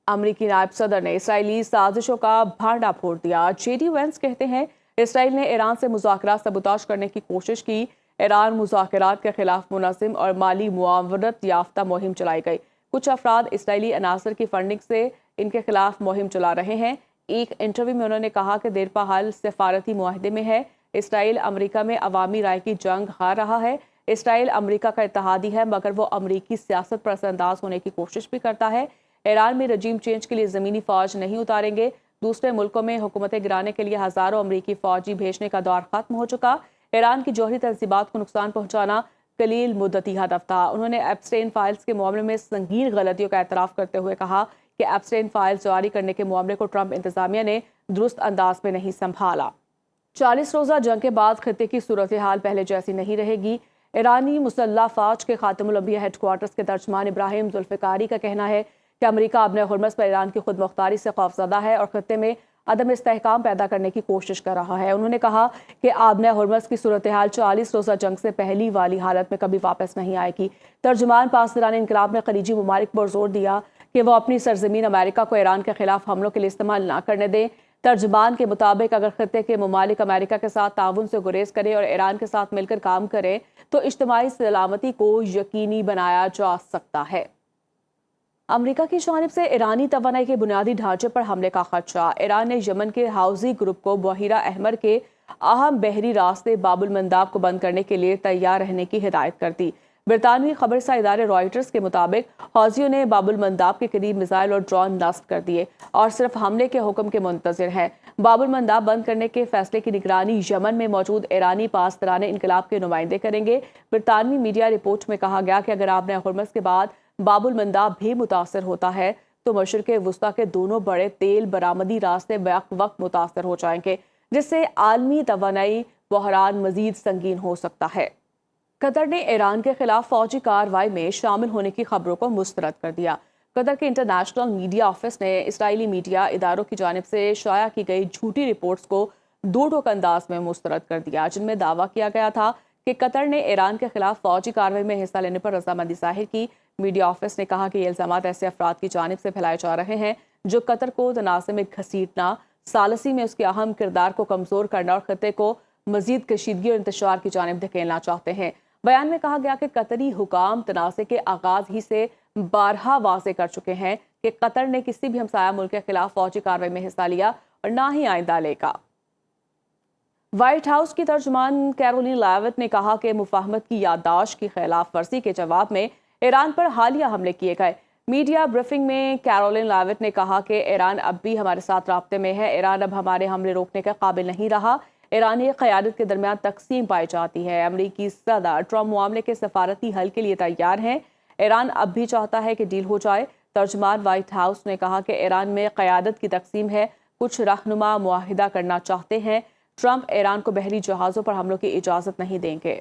امریکی نائب صدر نے اسرائیلی سازشوں کا بھانڈا پھوڑ دیا۔ JD وینس کہتے ہیں اسرائیل نے ایران سے مذاکرات سبوتاژ کرنے کی کوشش کی۔ ایران مذاکرات کے خلاف منظم اور مالی معاونت یافتہ مہم چلائی گئی۔ کچھ افراد اسرائیلی عناصر کی فنڈنگ سے ان کے خلاف مہم چلا رہے ہیں۔ ایک انٹرویو میں انہوں نے کہا کہ دیرپا حل سفارتی معاہدے میں ہے۔ اسرائیل امریکہ میں عوامی رائے کی جنگ ہار رہا ہے۔ اسرائیل امریکہ کا اتحادی ہے مگر وہ امریکی سیاست پر اثر انداز ہونے کی کوشش بھی کرتا ہے۔ ایران میں رجیم چینج کے لیے زمینی فوج نہیں اتاریں گے۔ دوسرے ملکوں میں حکومتیں گرانے کے لیے ہزاروں امریکی فوجی بھیجنے کا دور ختم ہو چکا۔ ایران کی جوہری تنصیبات کو نقصان پہنچانا قلیل مدتی ہدف تھا۔ انہوں نے ایپسٹین فائلز کے معاملے میں سنگین غلطیوں کا اعتراف کرتے ہوئے کہا کہ ایپسٹین فائلز جاری کرنے کے معاملے کو ٹرمپ انتظامیہ نے درست انداز میں نہیں سنبھالا۔ 40 روزہ جنگ کے بعد خطے کی صورتحال پہلے جیسی نہیں رہے گی۔ ایرانی مسلح افواج کے خاتم الانبیاء ہیڈ کوارٹرز کے ترجمان ابراہیم ذوالفقاری کا کہنا ہے کہ امریکہ ابن ہرمز پر ایران کی خود مختاری سے خوفزدہ ہے اور خطے میں عدم استحکام پیدا کرنے کی کوشش کر رہا ہے۔ انہوں نے کہا کہ آبن ہرمز کی صورتحال 40 روزہ جنگ سے پہلی والی حالت میں کبھی واپس نہیں آئے گی۔ ترجمان پاسداران انقلاب نے خلیجی ممالک پر زور دیا کہ وہ اپنی سرزمین امریکہ کو ایران کے خلاف حملوں کے لیے استعمال نہ کرنے دیں۔ ترجمان کے مطابق اگر خطے کے ممالک امریکہ کے ساتھ تعاون سے گریز کریں اور ایران کے ساتھ مل کر کام کریں تو اجتماعی سلامتی کو یقینی بنایا جا سکتا ہے۔ امریکہ کی جانب سے ایرانی توانائی کے بنیادی ڈھانچے پر حملے کا خدشہ۔ ایران نے یمن کے حوثی گروپ کو بحیرہ احمر کے اہم بحری راستے باب المنداب کو بند کرنے کے لیے تیار رہنے کی ہدایت کر دی۔ برطانوی خبرسا ادارے رائٹرز کے مطابق حوثیوں نے باب المنداب کے قریب میزائل اور ڈرون نصب کر دیے اور صرف حملے کے حکم کے منتظر ہیں۔ باب المنداب بند کرنے کے فیصلے کی نگرانی یمن میں موجود ایرانی پاسداران انقلاب کے نمائندے کریں گے۔ برطانوی میڈیا رپورٹ میں کہا گیا کہ اگر آبن ہرمز کے بعد باب المنداب بھی متاثر ہوتا ہے تو مشرق وسطیٰ کے دونوں بڑے تیل برآمدی راستے بیک وقت متاثر ہو جائیں گے، جس سے عالمی توانائی بحران مزید سنگین ہو سکتا ہے۔ قطر نے ایران کے خلاف فوجی کارروائی میں شامل ہونے کی خبروں کو مسترد کر دیا۔ قطر کے انٹرنیشنل میڈیا آفس نے اسرائیلی میڈیا اداروں کی جانب سے شائع کی گئی جھوٹی رپورٹس کو دو ٹوک انداز میں مسترد کر دیا، جن میں دعویٰ کیا گیا تھا کہ قطر نے ایران کے خلاف فوجی کارروائی میں حصہ لینے پر رضامندی ظاہر کی۔ میڈیا آفس نے کہا کہ یہ الزامات ایسے افراد کی جانب سے پھیلائے جا رہے ہیں جو قطر کو تنازع میں گھسیٹنا، ثالثی میں اس کے اہم کردار کو کمزور کرنا اور خطے کو مزید کشیدگی اور انتشار کی جانب دھکیلنا چاہتے ہیں۔ بیان میں کہا گیا کہ قطری حکام تنازع کے آغاز ہی سے بارہا واضح کر چکے ہیں کہ قطر نے کسی بھی ہمسایہ ملک کے خلاف فوجی کارروائی میں حصہ لیا اور نہ ہی آئندہ لے گا۔ وائٹ ہاؤس کی ترجمان کیرولین لیوٹ نے کہا کہ مفاہمت کی یادداشت کی خلاف ورزی کے جواب میں ایران پر حالیہ حملے کیے گئے۔ میڈیا بریفنگ میں کیرولین لیوٹ نے کہا کہ ایران اب بھی ہمارے ساتھ رابطے میں ہے۔ ایران اب ہمارے حملے روکنے کے قابل نہیں رہا۔ ایرانی قیادت کے درمیان تقسیم پائی جاتی ہے۔ امریکی صدر ٹرمپ معاملے کے سفارتی حل کے لیے تیار ہیں۔ ایران اب بھی چاہتا ہے کہ ڈیل ہو جائے۔ ترجمان وائٹ ہاؤس نے کہا کہ ایران میں قیادت کی تقسیم ہے، کچھ رہنما معاہدہ کرنا چاہتے ہیں۔ ٹرمپ ایران کو بحری جہازوں پر حملوں کی اجازت نہیں دیں گے۔